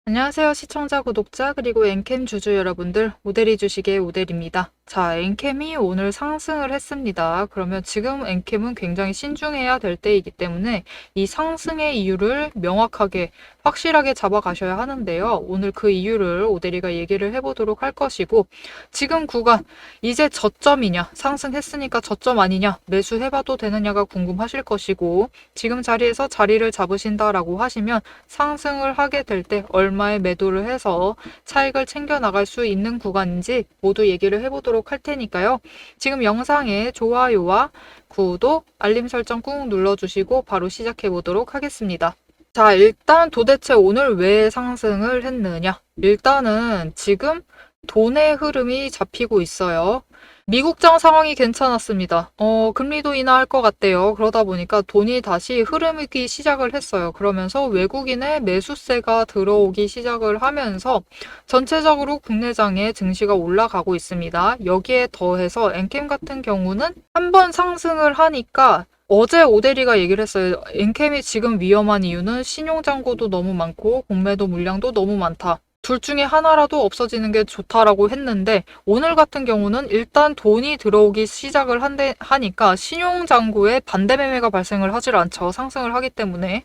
안녕하세요. 시청자, 구독자, 그리고 엔캠 주주 여러분들, 오데리 주식의 오데리입니다. 자, 엔캠이 오늘 상승을 했습니다. 그러면 지금 엔캠은 굉장히 신중해야 될 때이기 때문에 이 상승의 이유를 명확하게, 확실하게 잡아가셔야 하는데요. 오늘 그 이유를 오데리가 얘기를 해보도록 할 것이고, 지금 구간, 이제 저점이냐, 상승했으니까 저점 아니냐, 매수해봐도 되느냐가 궁금하실 것이고, 지금 자리에서 자리를 잡으신다라고 하시면 상승을 하게 될 때 얼마에 매도를 해서 차익을 챙겨 나갈 수 있는 구간인지 모두 얘기를 해보도록 할 테니까요. 지금 영상에 좋아요와 구독, 알림 설정 꾹 눌러주시고 바로 시작해 보도록 하겠습니다. 자, 일단 도대체 오늘 왜 상승을 했느냐? 일단은 지금 돈의 흐름이 잡히고 있어요. 미국장 상황이 괜찮았습니다. 금리도 인하할 것 같대요. 그러다 보니까 돈이 다시 흐르기 시작을 했어요. 그러면서 외국인의 매수세가 들어오기 시작을 하면서 전체적으로 국내장의 증시가 올라가고 있습니다. 여기에 더해서 엔캠 같은 경우는 한번 상승을 하니까 어제 오데리가 얘기를 했어요. 엔캠이 지금 위험한 이유는 신용잔고도 너무 많고 공매도 물량도 너무 많다. 둘 중에 하나라도 없어지는 게 좋다라고 했는데 오늘 같은 경우는 일단 돈이 들어오기 시작을 하니까 신용잔고에 반대 매매가 발생을 하질 않죠. 상승을 하기 때문에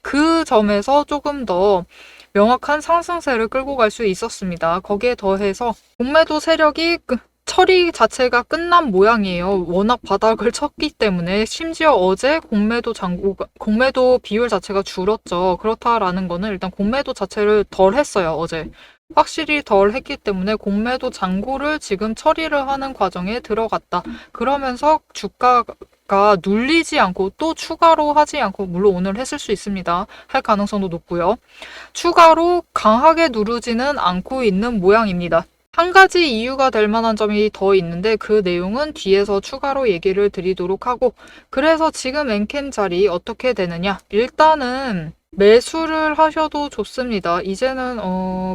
그 점에서 조금 더 명확한 상승세를 끌고 갈 수 있었습니다. 거기에 더해서 공매도 세력이 처리 자체가 끝난 모양이에요. 워낙 바닥을 쳤기 때문에 심지어 어제 공매도 비율 자체가 줄었죠. 그렇다라는 거는 일단 공매도 자체를 덜 했어요. 어제. 확실히 덜 했기 때문에 공매도 잔고를 지금 처리를 하는 과정에 들어갔다. 그러면서 주가가 눌리지 않고 또 추가로 하지 않고 물론 오늘 했을 수 있습니다. 할 가능성도 높고요. 추가로 강하게 누르지는 않고 있는 모양입니다. 한 가지 이유가 될 만한 점이 더 있는데 그 내용은 뒤에서 추가로 얘기를 드리도록 하고 그래서 지금 엔캠 자리 어떻게 되느냐 일단은 매수를 하셔도 좋습니다. 이제는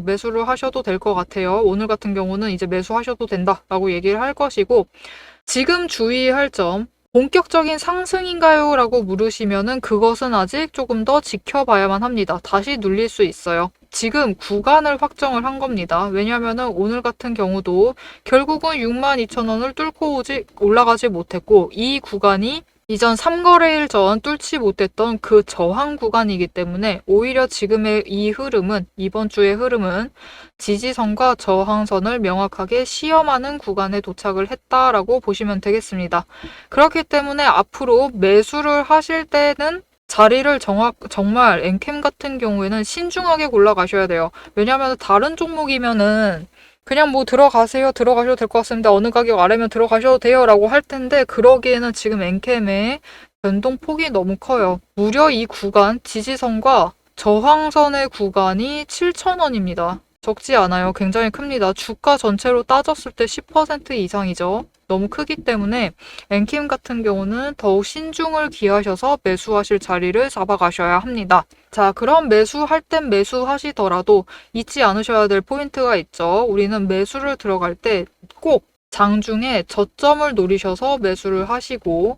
매수를 하셔도 될 것 같아요. 오늘 같은 경우는 이제 매수하셔도 된다라고 얘기를 할 것이고 지금 주의할 점 본격적인 상승인가요? 라고 물으시면은 그것은 아직 조금 더 지켜봐야만 합니다. 다시 눌릴 수 있어요. 지금 구간을 확정을 한 겁니다. 왜냐하면은 오늘 같은 경우도 결국은 62,000원을 뚫고 올라가지 못했고 이 구간이 이전 3거래일 전 뚫지 못했던 그 저항 구간이기 때문에 오히려 지금의 이 흐름은 이번 주의 흐름은 지지선과 저항선을 명확하게 시험하는 구간에 도착을 했다라고 보시면 되겠습니다. 그렇기 때문에 앞으로 매수를 하실 때는 자리를 정말 엔캠 같은 경우에는 신중하게 골라가셔야 돼요. 왜냐하면 다른 종목이면은 그냥 뭐 들어가셔도 될 것 같습니다. 어느 가격 아래면 들어가셔도 돼요 라고 할 텐데 그러기에는 지금 엔캠의 변동폭이 너무 커요. 무려 이 구간 지지선과 저항선의 구간이 7,000원입니다. 적지 않아요. 굉장히 큽니다. 주가 전체로 따졌을 때 10% 이상이죠. 너무 크기 때문에 엔캠 같은 경우는 더욱 신중을 기하셔서 매수하실 자리를 잡아가셔야 합니다. 자, 그럼 매수할 땐 매수하시더라도 잊지 않으셔야 될 포인트가 있죠. 우리는 매수를 들어갈 때 꼭 장중에 저점을 노리셔서 매수를 하시고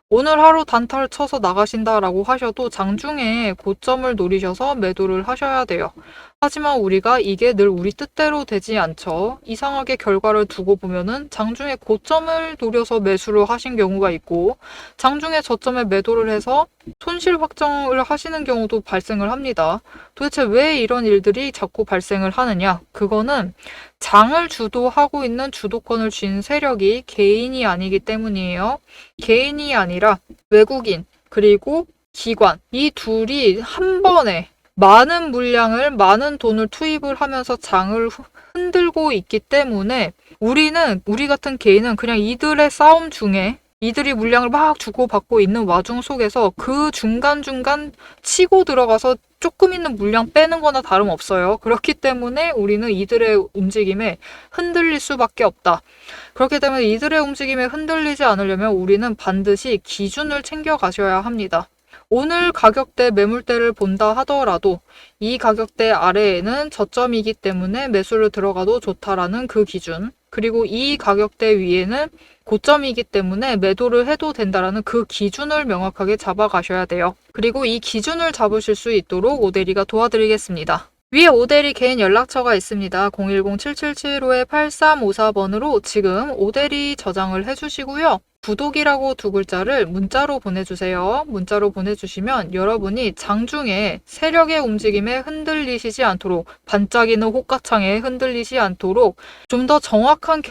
오늘 하루 단타를 쳐서 나가신다라고 하셔도 장중에 고점을 노리셔서 매도를 하셔야 돼요. 하지만 우리가 이게 늘 우리 뜻대로 되지 않죠. 이상하게 결과를 두고 보면은 장중에 고점을 노려서 매수를 하신 경우가 있고 장중에 저점에 매도를 해서 손실 확정을 하시는 경우도 발생을 합니다. 도대체 왜 이런 일들이 자꾸 발생을 하느냐? 그거는 장을 주도하고 있는 주도권을 쥔 세력이 개인이 아니기 때문이에요. 개인이 아니라 외국인 그리고 기관 이 둘이 한 번에 많은 물량을 많은 돈을 투입을 하면서 장을 흔들고 있기 때문에 우리 같은 개인은 그냥 이들의 싸움 중에 이들이 물량을 막 주고받고 있는 와중 속에서 그 중간중간 치고 들어가서 조금 있는 물량 빼는 거나 다름없어요. 그렇기 때문에 우리는 이들의 움직임에 흔들릴 수밖에 없다. 그렇기 때문에 이들의 움직임에 흔들리지 않으려면 우리는 반드시 기준을 챙겨 가셔야 합니다. 오늘 가격대 매물대를 본다 하더라도 이 가격대 아래에는 저점이기 때문에 매수를 들어가도 좋다라는 그 기준, 그리고 이 가격대 위에는 고점이기 때문에 매도를 해도 된다라는 그 기준을 명확하게 잡아가셔야 돼요. 그리고 이 기준을 잡으실 수 있도록 오데리가 도와드리겠습니다. 위에 오대리 개인 연락처가 있습니다. 010-7775-8354번으로 지금 오대리 저장을 해주시고요. 구독이라고 두 글자를 문자로 보내주세요. 문자로 보내주시면 여러분이 장중에 세력의 움직임에 흔들리시지 않도록, 반짝이는 호가창에 흔들리지 않도록 좀 더 정확한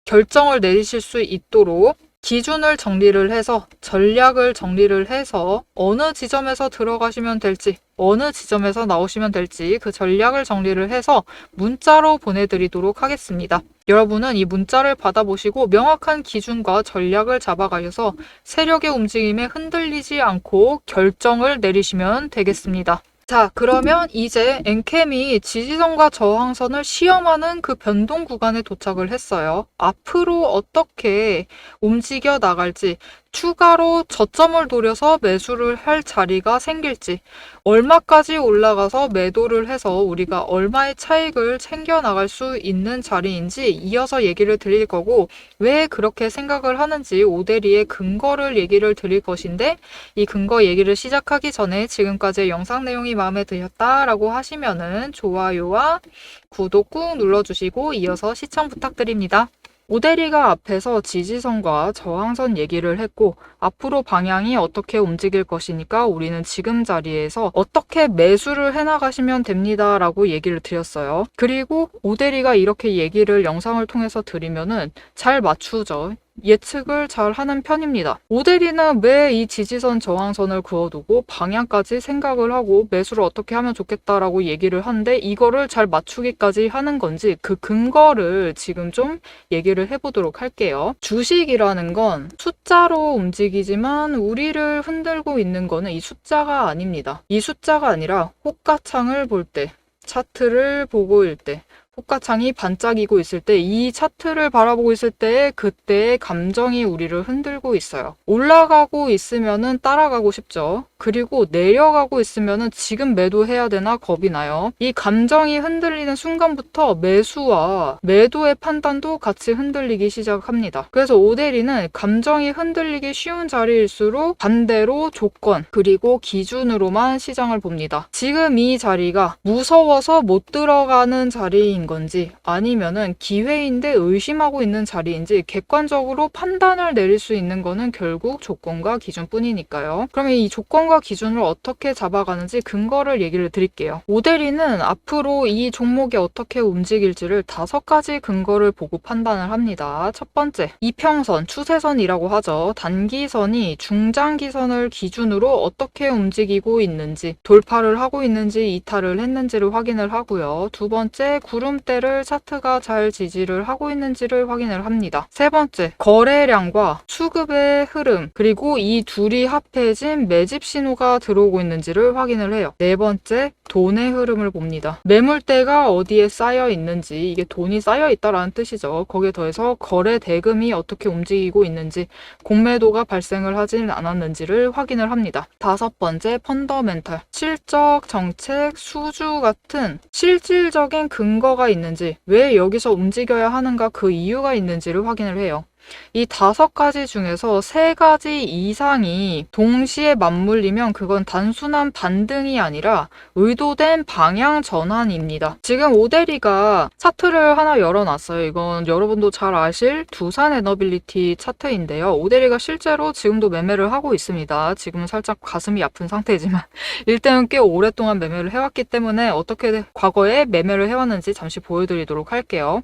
결정을 내리실 수 있도록 기준을 정리를 해서, 전략을 정리를 해서 어느 지점에서 들어가시면 될지, 어느 지점에서 나오시면 될지 그 전략을 정리를 해서 문자로 보내드리도록 하겠습니다. 여러분은 이 문자를 받아보시고 명확한 기준과 전략을 잡아가셔서 세력의 움직임에 흔들리지 않고 결정을 내리시면 되겠습니다. 자, 그러면 이제 엔캠이 지지선과 저항선을 시험하는 그 변동 구간에 도착을 했어요. 앞으로 어떻게 움직여 나갈지, 추가로 저점을 노려서 매수를 할 자리가 생길지, 얼마까지 올라가서 매도를 해서 우리가 얼마의 차익을 챙겨 나갈 수 있는 자리인지 이어서 얘기를 드릴 거고, 왜 그렇게 생각을 하는지 오대리의 근거를 얘기를 드릴 것인데, 이 근거 얘기를 시작하기 전에 지금까지의 영상 내용이 마음에 드셨다라고 하시면은 좋아요와 구독 꾹 눌러주시고 이어서 시청 부탁드립니다. 오대리가 앞에서 지지선과 저항선 얘기를 했고, 앞으로 방향이 어떻게 움직일 것이니까 우리는 지금 자리에서 어떻게 매수를 해나가시면 됩니다 라고 얘기를 드렸어요. 그리고 오대리가 이렇게 얘기를 영상을 통해서 드리면은 잘 맞추죠. 예측을 잘 하는 편입니다. 오대리는 왜 이 지지선 저항선을 그어두고 방향까지 생각을 하고 매수를 어떻게 하면 좋겠다라고 얘기를 하는데, 이거를 잘 맞추기까지 하는 건지 그 근거를 지금 좀 얘기를 해보도록 할게요. 주식이라는 건 숫자로 움직이지만 우리를 흔들고 있는 거는 이 숫자가 아닙니다. 이 숫자가 아니라 호가창을 볼 때, 차트를 보고 있을 때, 호가창이 반짝이고 있을 때, 이 차트를 바라보고 있을 때 그때의 감정이 우리를 흔들고 있어요. 올라가고 있으면은 따라가고 싶죠. 그리고 내려가고 있으면은 지금 매도해야 되나 겁이 나요. 이 감정이 흔들리는 순간부터 매수와 매도의 판단도 같이 흔들리기 시작합니다. 그래서 오대리는 감정이 흔들리기 쉬운 자리일수록 반대로 조건 그리고 기준으로만 시장을 봅니다. 지금 이 자리가 무서워서 못 들어가는 자리인 건지, 아니면은 기회인데 의심하고 있는 자리인지 객관적으로 판단을 내릴 수 있는 거는 결국 조건과 기준뿐이니까요. 그러면 이 조건과 기준을 어떻게 잡아가는지 근거를 얘기를 드릴게요. 오대리는 앞으로 이 종목이 어떻게 움직일지를 5가지 근거를 보고 판단을 합니다. 첫 번째, 이평선, 추세선이라고 하죠. 단기선이 중장기선을 기준으로 어떻게 움직이고 있는지, 돌파를 하고 있는지 이탈을 했는지를 확인을 하고요. 두 번째, 구름대를 차트가 잘 지지를 하고 있는지를 확인을 합니다. 세 번째, 거래량과 수급의 흐름, 그리고 이 둘이 합해진 매집 신호가 들어오고 있는지를 확인을 해요. 네 번째, 돈의 흐름을 봅니다. 매물대가 어디에 쌓여 있는지, 이게 돈이 쌓여 있다라는 뜻이죠. 거기에 더해서 거래 대금이 어떻게 움직이고 있는지, 공매도가 발생을 하진 않았는지를 확인을 합니다. 다섯 번째, 펀더멘탈, 실적, 정책, 수주 같은 실질적인 근거가 있는지, 왜 여기서 움직여야 하는가 그 이유가 있는지를 확인을 해요. 이 5가지 중에서 3가지 이상이 동시에 맞물리면 그건 단순한 반등이 아니라 의도된 방향 전환입니다. 지금 오대리가 차트를 하나 열어놨어요. 이건 여러분도 잘 아실 두산 에너빌리티 차트인데요. 오대리가 실제로 지금도 매매를 하고 있습니다. 지금은 살짝 가슴이 아픈 상태지만 일단은 꽤 오랫동안 매매를 해왔기 때문에 어떻게 과거에 매매를 해왔는지 잠시 보여드리도록 할게요.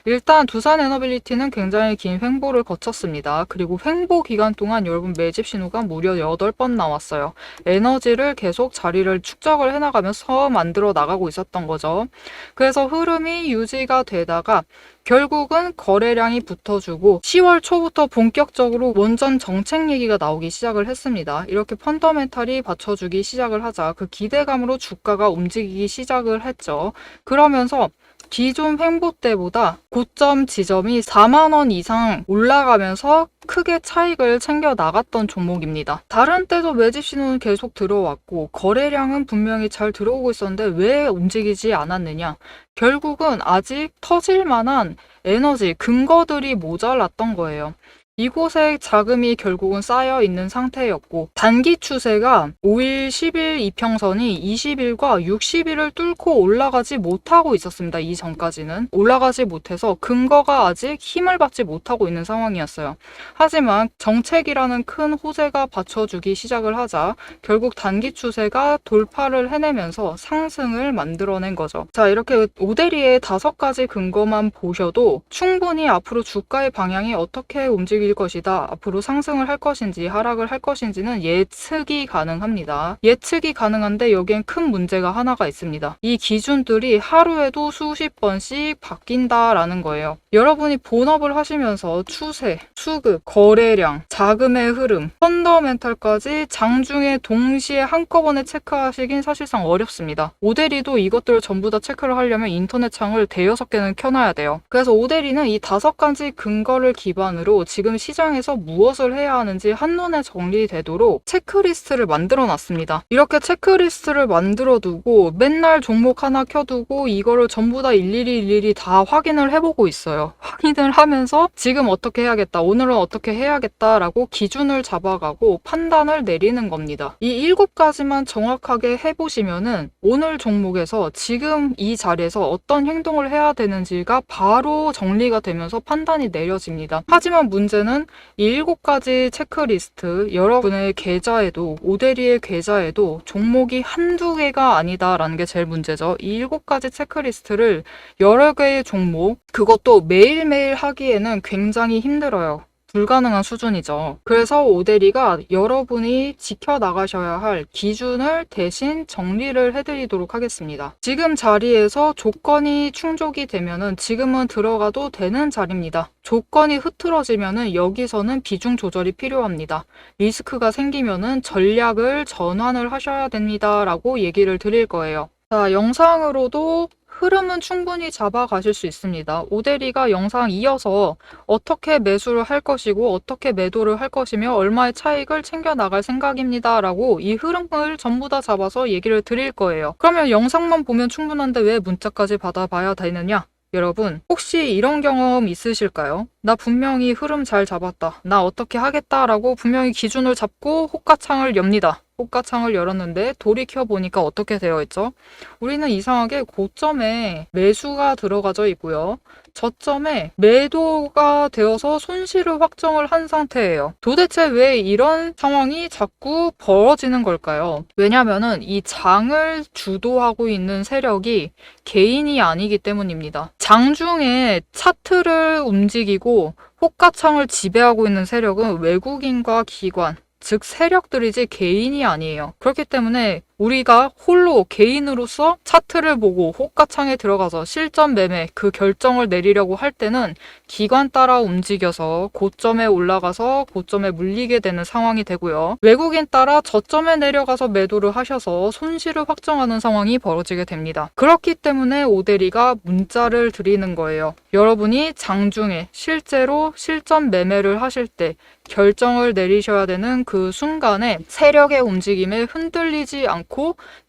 일단 두산 에너빌리티는 굉장히 긴 횡보를 거쳤습니다. 그리고 횡보 기간 동안 여러분 매집 신호가 무려 8번 나왔어요. 에너지를 계속 자리를 축적을 해나가면서 만들어 나가고 있었던 거죠. 그래서 흐름이 유지가 되다가 결국은 거래량이 붙어주고 10월 초부터 본격적으로 원전 정책 얘기가 나오기 시작을 했습니다. 이렇게 펀더멘탈이 받쳐주기 시작을 하자 그 기대감으로 주가가 움직이기 시작을 했죠. 그러면서 기존 횡보 때보다 고점 지점이 4만 원 이상 올라가면서 크게 차익을 챙겨 나갔던 종목입니다. 다른 때도 매집 신호는 계속 들어왔고 거래량은 분명히 잘 들어오고 있었는데 왜 움직이지 않았느냐? 결국은 아직 터질 만한 에너지, 근거들이 모자랐던 거예요. 이곳에 자금이 결국은 쌓여 있는 상태였고, 단기 추세가 5일, 10일 이평선이 20일과 60일을 뚫고 올라가지 못하고 있었습니다. 이전까지는 올라가지 못해서 근거가 아직 힘을 받지 못하고 있는 상황이었어요. 하지만 정책이라는 큰 호재가 받쳐주기 시작을 하자 결국 단기 추세가 돌파를 해내면서 상승을 만들어낸 거죠. 자, 이렇게 오데리의 5가지 근거만 보셔도 충분히 앞으로 주가의 방향이 어떻게 움직일 것이다, 앞으로 상승을 할 것인지 하락을 할 것인지는 예측이 가능합니다. 예측이 가능한데 여기엔 큰 문제가 하나가 있습니다. 이 기준들이 하루에도 수십 번씩 바뀐다라는 거예요. 여러분이 본업을 하시면서 추세, 수급, 거래량, 자금의 흐름, 펀더멘탈까지 장중에 동시에 한꺼번에 체크하시긴 사실상 어렵습니다. 오데리도 이것들을 전부 다 체크를 하려면 인터넷 창을 대여섯 개는 켜놔야 돼요. 그래서 오데리는 이 5가지 근거를 기반으로 지금 시장에서 무엇을 해야 하는지 한눈에 정리되도록 체크리스트를 만들어 놨습니다. 이렇게 체크리스트를 만들어 두고 맨날 종목 하나 켜두고 이거를 전부 다 일일이 다 확인을 해보고 있어요. 확인을 하면서 지금 어떻게 해야겠다, 오늘은 어떻게 해야겠다라고 기준을 잡아가고 판단을 내리는 겁니다. 이 7가지만 정확하게 해보시면은 오늘 종목에서 지금 이 자리에서 어떤 행동을 해야 되는지가 바로 정리가 되면서 판단이 내려집니다. 하지만 문제는 이 7가지 체크리스트, 여러분의 계좌에도, 오데리의 계좌에도 종목이 한두 개가 아니다라는 게 제일 문제죠. 이 7가지 체크리스트를 여러 개의 종목, 그것도 매일매일 하기에는 굉장히 힘들어요. 불가능한 수준이죠. 그래서 오데리가 여러분이 지켜나가셔야 할 기준을 대신 정리를 해드리도록 하겠습니다. 지금 자리에서 조건이 충족이 되면은 지금은 들어가도 되는 자리입니다. 조건이 흐트러지면은 여기서는 비중 조절이 필요합니다. 리스크가 생기면은 전략을 전환을 하셔야 됩니다. 라고 얘기를 드릴 거예요. 자, 영상으로도 흐름은 충분히 잡아가실 수 있습니다. 오데리가 영상 이어서 어떻게 매수를 할 것이고 어떻게 매도를 할 것이며 얼마의 차익을 챙겨 나갈 생각입니다. 라고 이 흐름을 전부 다 잡아서 얘기를 드릴 거예요. 그러면 영상만 보면 충분한데 왜 문자까지 받아봐야 되느냐? 여러분, 혹시 이런 경험 있으실까요? 나 분명히 흐름 잘 잡았다, 나 어떻게 하겠다라고 분명히 기준을 잡고 호가창을 엽니다. 호가창을 열었는데 돌이켜보니까 어떻게 되어 있죠? 우리는 이상하게 고점에 매수가 들어가져 있고요. 저점에 매도가 되어서 손실을 확정을 한 상태예요. 도대체 왜 이런 상황이 자꾸 벌어지는 걸까요? 왜냐면은 이 장을 주도하고 있는 세력이 개인이 아니기 때문입니다. 장중에 차트를 움직이고 호가창을 지배하고 있는 세력은 외국인과 기관, 즉 세력들이지 개인이 아니에요. 그렇기 때문에 우리가 홀로 개인으로서 차트를 보고 호가창에 들어가서 실전 매매 그 결정을 내리려고 할 때는 기관 따라 움직여서 고점에 올라가서 고점에 물리게 되는 상황이 되고요. 외국인 따라 저점에 내려가서 매도를 하셔서 손실을 확정하는 상황이 벌어지게 됩니다. 그렇기 때문에 오데리가 문자를 드리는 거예요. 여러분이 장중에 실제로 실전 매매를 하실 때 결정을 내리셔야 되는 그 순간에 세력의 움직임에 흔들리지 않고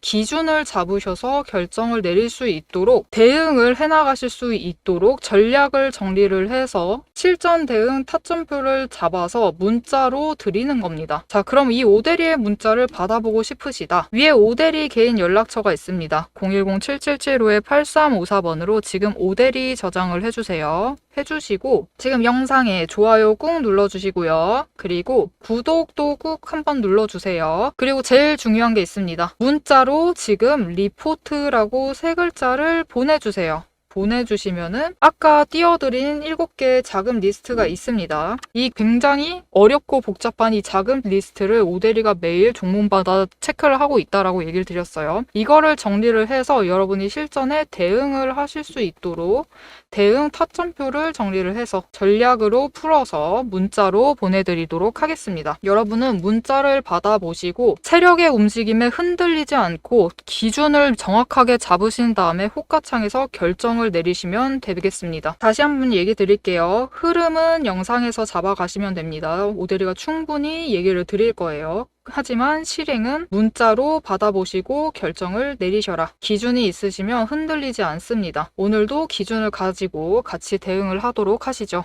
기준을 잡으셔서 결정을 내릴 수 있도록, 대응을 해나가실 수 있도록 전략을 정리를 해서 실전 대응 타점표를 잡아서 문자로 드리는 겁니다. 자, 그럼 이 오데리의 문자를 받아보고 싶으시다. 위에 오데리 개인 연락처가 있습니다. 010-7775-8354번으로 지금 오데리 저장을 해주세요. 해주시고 지금 영상에 좋아요 꾹 눌러주시고요. 그리고 구독도 꾹 한번 눌러주세요. 그리고 제일 중요한 게 있습니다. 문자로 지금 리포트라고 3글자를 보내주세요. 보내주시면은 아까 띄워드린 7개의 자금 리스트가 있습니다. 이 굉장히 어렵고 복잡한 이 자금 리스트를 오데리가 매일 종목마다 체크를 하고 있다라고 얘기를 드렸어요. 이거를 정리를 해서 여러분이 실전에 대응을 하실 수 있도록 대응 타점표를 정리를 해서 전략으로 풀어서 문자로 보내드리도록 하겠습니다. 여러분은 문자를 받아보시고 세력의 움직임에 흔들리지 않고 기준을 정확하게 잡으신 다음에 호가창에서 결정을 내리시면 되겠습니다. 다시 한번 얘기 드릴게요. 흐름은 영상에서 잡아가시면 됩니다. 오데리가 충분히 얘기를 드릴 거예요. 하지만 실행은 문자로 받아보시고 결정을 내리셔라. 기준이 있으시면 흔들리지 않습니다. 오늘도 기준을 가지고 같이 대응을 하도록 하시죠.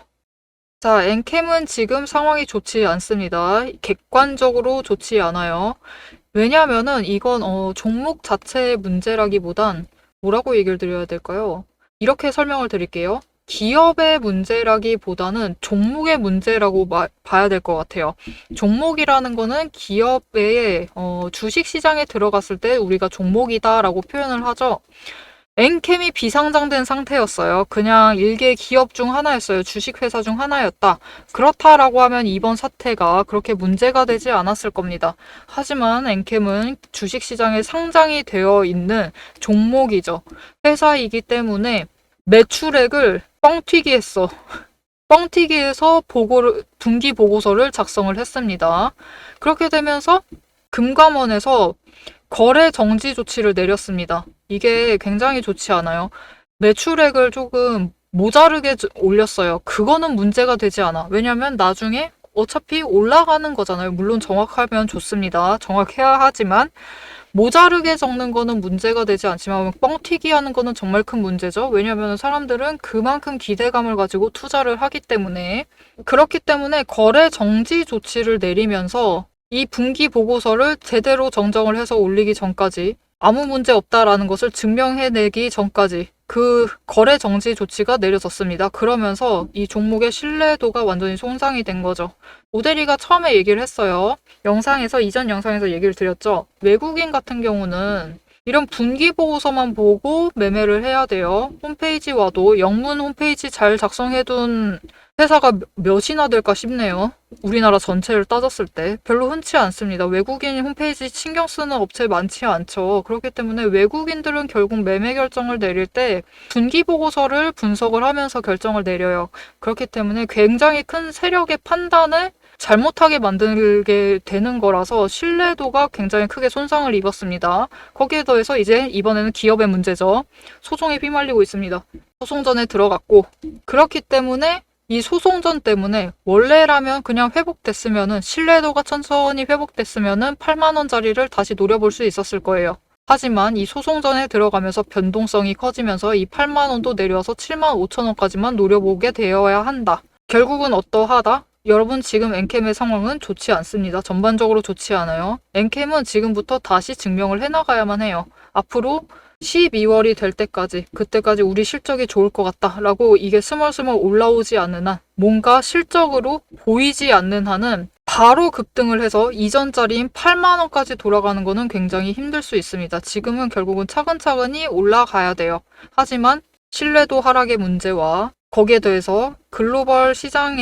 자, 엔캠은 지금 상황이 좋지 않습니다. 객관적으로 좋지 않아요. 왜냐하면은 이건 종목 자체의 문제라기보단 뭐라고 얘기를 드려야 될까요? 이렇게 설명을 드릴게요. 기업의 문제라기보다는 종목의 문제라고 봐야 될 것 같아요. 종목이라는 거는 기업의 주식 시장에 들어갔을 때 우리가 종목이다라고 표현을 하죠. 엔캠이 비상장된 상태였어요. 그냥 일개 기업 중 하나였어요. 주식회사 중 하나였다. 그렇다라고 하면 이번 사태가 그렇게 문제가 되지 않았을 겁니다. 하지만 엔캠은 주식시장에 상장이 되어 있는 종목이죠. 회사이기 때문에 매출액을 뻥튀기 했어. 뻥튀기해서 분기 보고서를 작성을 했습니다. 그렇게 되면서 금감원에서 거래 정지 조치를 내렸습니다. 이게 굉장히 좋지 않아요. 매출액을 조금 모자르게 올렸어요. 그거는 문제가 되지 않아. 왜냐면 나중에 어차피 올라가는 거잖아요. 물론 정확하면 좋습니다. 정확해야 하지만 모자르게 적는 거는 문제가 되지 않지만 뻥튀기 하는 거는 정말 큰 문제죠. 왜냐하면 사람들은 그만큼 기대감을 가지고 투자를 하기 때문에 그렇기 때문에 거래 정지 조치를 내리면서 이 분기 보고서를 제대로 정정을 해서 올리기 전까지 아무 문제 없다라는 것을 증명해내기 전까지 그 거래 정지 조치가 내려졌습니다. 그러면서 이 종목의 신뢰도가 완전히 손상이 된 거죠. 오대리가 처음에 얘기를 했어요. 이전 영상에서 얘기를 드렸죠. 외국인 같은 경우는 이런 분기 보고서만 보고 매매를 해야 돼요. 홈페이지 와도 영문 홈페이지 잘 작성해둔 회사가 몇이나 될까 싶네요. 우리나라 전체를 따졌을 때 별로 흔치 않습니다. 외국인 홈페이지 신경 쓰는 업체 많지 않죠. 그렇기 때문에 외국인들은 결국 매매 결정을 내릴 때 분기 보고서를 분석을 하면서 결정을 내려요. 그렇기 때문에 굉장히 큰 세력의 판단을 잘못하게 만들게 되는 거라서 신뢰도가 굉장히 크게 손상을 입었습니다. 거기에 더해서 이제 이번에는 기업의 문제죠. 소송에 휘말리고 있습니다. 소송전에 들어갔고 그렇기 때문에 이 소송전 때문에 원래라면 그냥 회복됐으면은 신뢰도가 천천히 회복됐으면은 8만 원짜리를 다시 노려볼 수 있었을 거예요. 하지만 이 소송전에 들어가면서 변동성이 커지면서 이 8만 원도 내려서 7만 5천 원까지만 노려보게 되어야 한다. 결국은 어떠하다? 여러분 지금 엔캠의 상황은 좋지 않습니다. 전반적으로 좋지 않아요. 엔캠은 지금부터 다시 증명을 해나가야만 해요. 앞으로 12월이 될 때까지 그때까지 우리 실적이 좋을 것 같다라고 이게 스멀스멀 올라오지 않는 한 뭔가 실적으로 보이지 않는 한은 바로 급등을 해서 이전 자리인 8만 원까지 돌아가는 거는 굉장히 힘들 수 있습니다. 지금은 결국은 차근차근히 올라가야 돼요. 하지만 신뢰도 하락의 문제와 거기에 더해서 글로벌 시장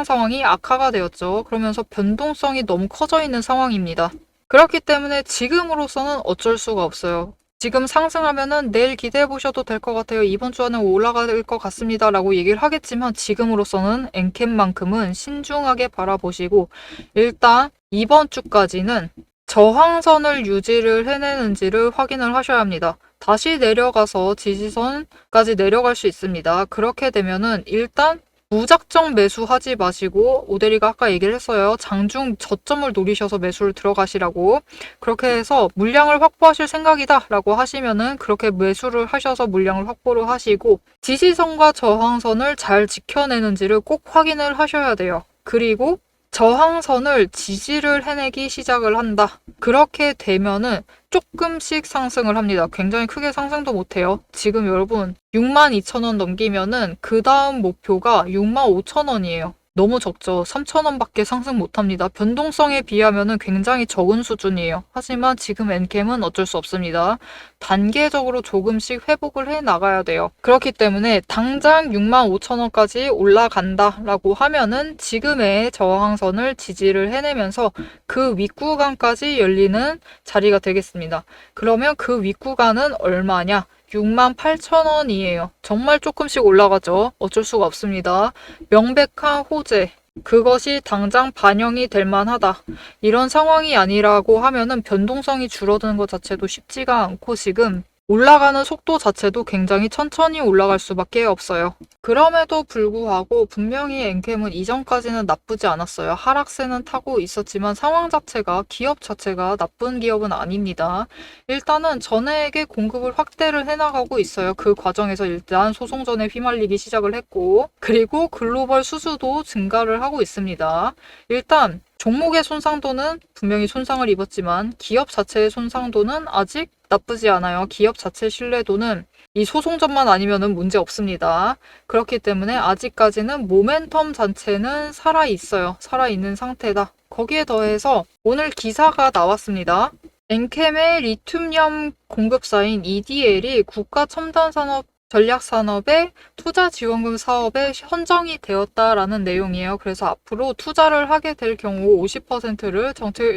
상황이 악화가 되었죠. 그러면서 변동성이 너무 커져 있는 상황입니다. 그렇기 때문에 지금으로서는 어쩔 수가 없어요. 지금 상승하면은 내일 기대해 보셔도 될 것 같아요. 이번 주 안에 올라갈 것 같습니다. 라고 얘기를 하겠지만 지금으로서는 엔캠만큼은 신중하게 바라보시고 일단 이번 주까지는 저항선을 유지를 해내는지를 확인을 하셔야 합니다. 다시 내려가서 지지선까지 내려갈 수 있습니다. 그렇게 되면은 일단 무작정 매수하지 마시고 오대리가 아까 얘기를 했어요. 장중 저점을 노리셔서 매수를 들어가시라고. 그렇게 해서 물량을 확보하실 생각이다 라고 하시면은 그렇게 매수를 하셔서 물량을 확보를 하시고 지지선과 저항선을 잘 지켜내는지를 꼭 확인을 하셔야 돼요. 그리고 저항선을 지지를 해내기 시작을 한다. 그렇게 되면은 조금씩 상승을 합니다. 굉장히 크게 상승도 못해요. 지금 여러분 62,000원 넘기면은 그 다음 목표가 65,000원이에요. 너무 적죠. 3,000원밖에 상승 못합니다. 변동성에 비하면은 굉장히 적은 수준이에요. 하지만 지금 엔캠은 어쩔 수 없습니다. 단계적으로 조금씩 회복을 해 나가야 돼요. 그렇기 때문에 당장 65,000원까지 올라간다라고 하면은 지금의 저항선을 지지를 해내면서 그 윗구간까지 열리는 자리가 되겠습니다. 그러면 그 윗구간은 얼마냐? 68,000원이에요. 정말 조금씩 올라가죠. 어쩔 수가 없습니다. 명백한 호재. 그것이 당장 반영이 될 만하다. 이런 상황이 아니라고 하면은 변동성이 줄어드는 것 자체도 쉽지가 않고 지금 올라가는 속도 자체도 굉장히 천천히 올라갈 수밖에 없어요. 그럼에도 불구하고 분명히 엔캠은 이전까지는 나쁘지 않았어요. 하락세는 타고 있었지만 상황 자체가, 기업 자체가 나쁜 기업은 아닙니다. 일단은 전액의 공급을 확대를 해나가고 있어요. 그 과정에서 일단 소송전에 휘말리기 시작을 했고, 그리고 글로벌 수주도 증가를 하고 있습니다. 일단 종목의 손상도는 분명히 손상을 입었지만 기업 자체의 손상도는 아직 나쁘지 않아요. 기업 자체 신뢰도는 이 소송전만 아니면은 문제 없습니다. 그렇기 때문에 아직까지는 모멘텀 자체는 살아있어요. 살아있는 상태다. 거기에 더해서 오늘 기사가 나왔습니다. 엔캠의 리튬염 공급사인 EDL이 국가첨단산업 전략산업의 투자지원금 사업에 선정이 되었다라는 내용이에요. 그래서 앞으로 투자를 하게 될 경우 50%를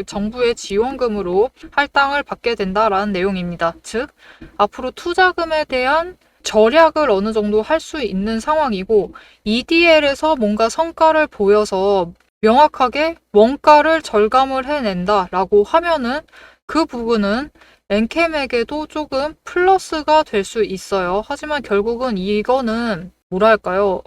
정부의 지원금으로 할당을 받게 된다라는 내용입니다. 즉, 앞으로 투자금에 대한 절약을 어느 정도 할 수 있는 상황이고, EDL에서 뭔가 성과를 보여서 명확하게 원가를 절감을 해낸다라고 하면은 그 부분은 엔캠에게도 조금 플러스가 될 수 있어요. 하지만 결국은 이거는 뭐랄까요?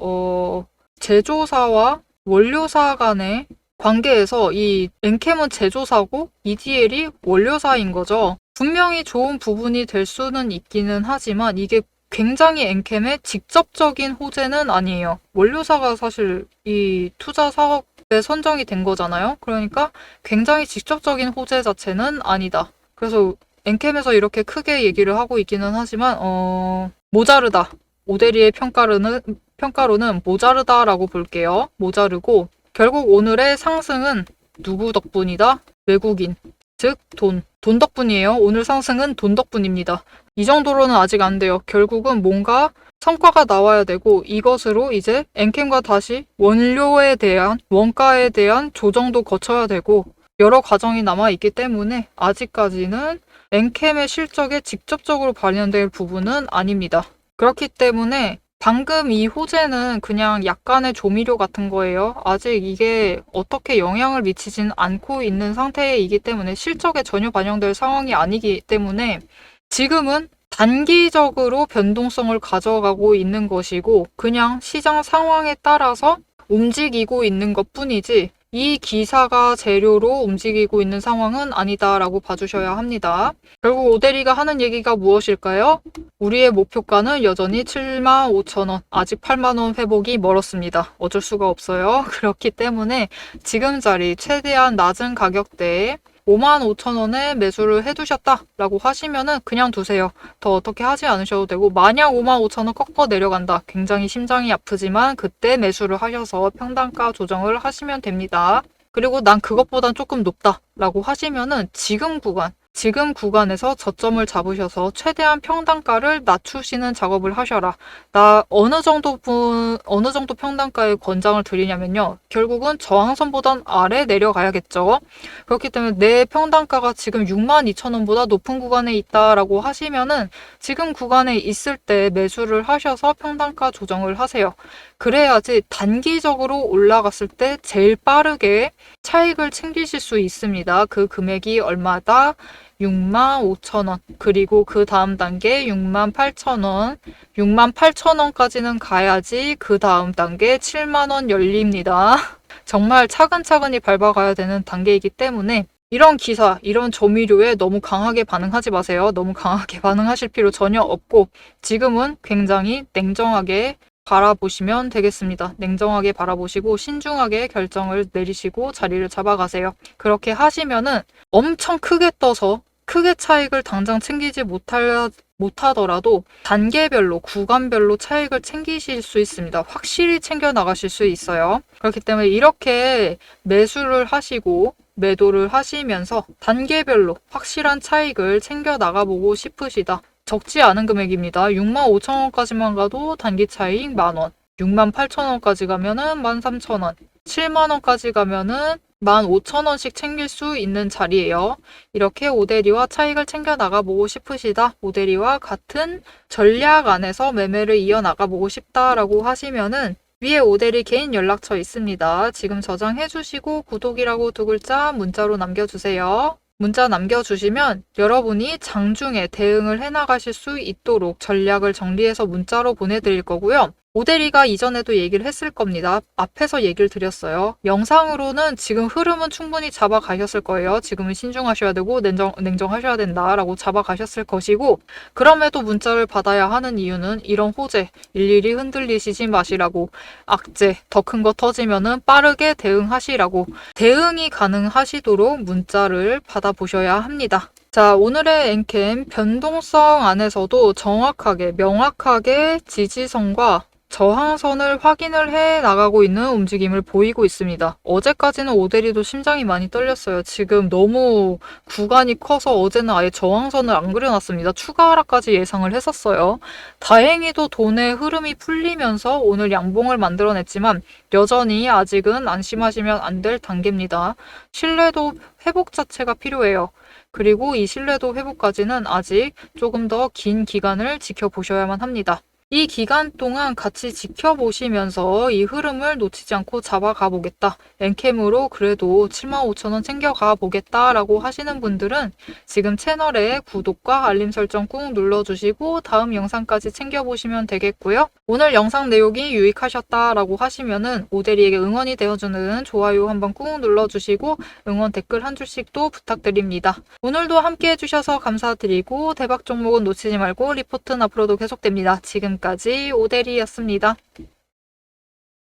제조사와 원료사 간의 관계에서 이 엔캠은 제조사고 EDL이 원료사인 거죠. 분명히 좋은 부분이 될 수는 있기는 하지만 이게 굉장히 엔캠의 직접적인 호재는 아니에요. 원료사가 사실 이 투자 사업에 선정이 된 거잖아요. 그러니까 굉장히 직접적인 호재 자체는 아니다. 그래서 엔캠에서 이렇게 크게 얘기를 하고 있기는 하지만 모자르다. 오데리의 평가로는 모자르다라고 볼게요. 모자르고 결국 오늘의 상승은 누구 덕분이다? 외국인. 즉 돈 덕분이에요. 오늘 상승은 돈 덕분입니다. 이 정도로는 아직 안 돼요. 결국은 뭔가 성과가 나와야 되고 이것으로 이제 엔캠과 다시 원료에 대한 원가에 대한 조정도 거쳐야 되고 여러 과정이 남아있기 때문에 아직까지는 엔캠의 실적에 직접적으로 반영될 부분은 아닙니다. 그렇기 때문에 방금 이 호재는 그냥 약간의 조미료 같은 거예요. 아직 이게 어떻게 영향을 미치진 않고 있는 상태이기 때문에 실적에 전혀 반영될 상황이 아니기 때문에 지금은 단기적으로 변동성을 가져가고 있는 것이고 그냥 시장 상황에 따라서 움직이고 있는 것뿐이지 이 기사가 재료로 움직이고 있는 상황은 아니다라고 봐주셔야 합니다. 결국 오데리가 하는 얘기가 무엇일까요? 우리의 목표가는 여전히 75,000원, 아직 80,000원 회복이 멀었습니다. 어쩔 수가 없어요. 그렇기 때문에 지금 자리 최대한 낮은 가격대에 55,000원에 매수를 해두셨다라고 하시면은 그냥 두세요. 더 어떻게 하지 않으셔도 되고 만약 55,000원 꺾어 내려간다. 굉장히 심장이 아프지만 그때 매수를 하셔서 평단가 조정을 하시면 됩니다. 그리고 난 그것보단 조금 높다라고 하시면은 지금 구간에서 저점을 잡으셔서 최대한 평단가를 낮추시는 작업을 하셔라. 나 어느 정도 평단가에 권장을 드리냐면요. 결국은 저항선보단 아래 내려가야겠죠. 그렇기 때문에 내 평단가가 지금 62,000원보다 높은 구간에 있다라고 하시면은 지금 구간에 있을 때 매수를 하셔서 평단가 조정을 하세요. 그래야지 단기적으로 올라갔을 때 제일 빠르게 차익을 챙기실 수 있습니다. 그 금액이 얼마다? 65,000원. 그리고 그 다음 단계 68,000원. 68,000원까지는 가야지 그 다음 단계 70,000원 열립니다. 정말 차근차근히 밟아가야 되는 단계이기 때문에 이런 기사, 이런 조미료에 너무 강하게 반응하지 마세요. 너무 강하게 반응하실 필요 전혀 없고 지금은 굉장히 냉정하게 바라보시면 되겠습니다. 냉정하게 바라보시고 신중하게 결정을 내리시고 자리를 잡아가세요. 그렇게 하시면은 엄청 크게 떠서 크게 차익을 당장 챙기지 못하더라도 단계별로, 구간별로 차익을 챙기실 수 있습니다. 확실히 챙겨 나가실 수 있어요. 그렇기 때문에 이렇게 매수를 하시고 매도를 하시면서 단계별로 확실한 차익을 챙겨 나가보고 싶으시다. 적지 않은 금액입니다. 65,000원까지만 가도 단기 차익 만원, 68,000원까지 가면은 13,000원, 70,000원까지 가면은 15,000원씩 챙길 수 있는 자리예요. 이렇게 오데리와 차익을 챙겨 나가보고 싶으시다. 오데리와 같은 전략 안에서 매매를 이어나가보고 싶다라고 하시면은 위에 오데리 개인 연락처 있습니다. 지금 저장해 주시고 구독이라고 두 글자 문자로 남겨주세요. 문자 남겨주시면 여러분이 장중에 대응을 해나가실 수 있도록 전략을 정리해서 문자로 보내드릴 거고요. 오대리가 이전에도 얘기를 했을 겁니다. 앞에서 얘기를 드렸어요. 영상으로는 지금 흐름은 충분히 잡아가셨을 거예요. 지금은 신중하셔야 되고 냉정하셔야 된다라고 잡아가셨을 것이고, 그럼에도 문자를 받아야 하는 이유는 이런 호재 일일이 흔들리시지 마시라고, 악재 더 큰 거 터지면은 빠르게 대응하시라고, 대응이 가능하시도록 문자를 받아보셔야 합니다. 자, 오늘의 엔캠 변동성 안에서도 정확하게 명확하게 지지선과 저항선을 확인을 해 나가고 있는 움직임을 보이고 있습니다. 어제까지는 오대리도 심장이 많이 떨렸어요. 지금 너무 구간이 커서 어제는 아예 저항선을 안 그려놨습니다. 추가 하락까지 예상을 했었어요. 다행히도 돈의 흐름이 풀리면서 오늘 양봉을 만들어냈지만 여전히 아직은 안심하시면 안 될 단계입니다. 신뢰도 회복 자체가 필요해요. 그리고 이 신뢰도 회복까지는 아직 조금 더 긴 기간을 지켜보셔야만 합니다. 이 기간 동안 같이 지켜보시면서 이 흐름을 놓치지 않고 잡아가 보겠다. 엔캠으로 그래도 75,000원 챙겨가 보겠다라고 하시는 분들은 지금 채널에 구독과 알림 설정 꾹 눌러주시고 다음 영상까지 챙겨보시면 되겠고요. 오늘 영상 내용이 유익하셨다라고 하시면은 오대리에게 응원이 되어주는 좋아요 한번 꾹 눌러주시고 응원 댓글 한 줄씩도 부탁드립니다. 오늘도 함께 해주셔서 감사드리고 대박 종목은 놓치지 말고 리포트는 앞으로도 계속됩니다. 지금까지 오대리였습니다.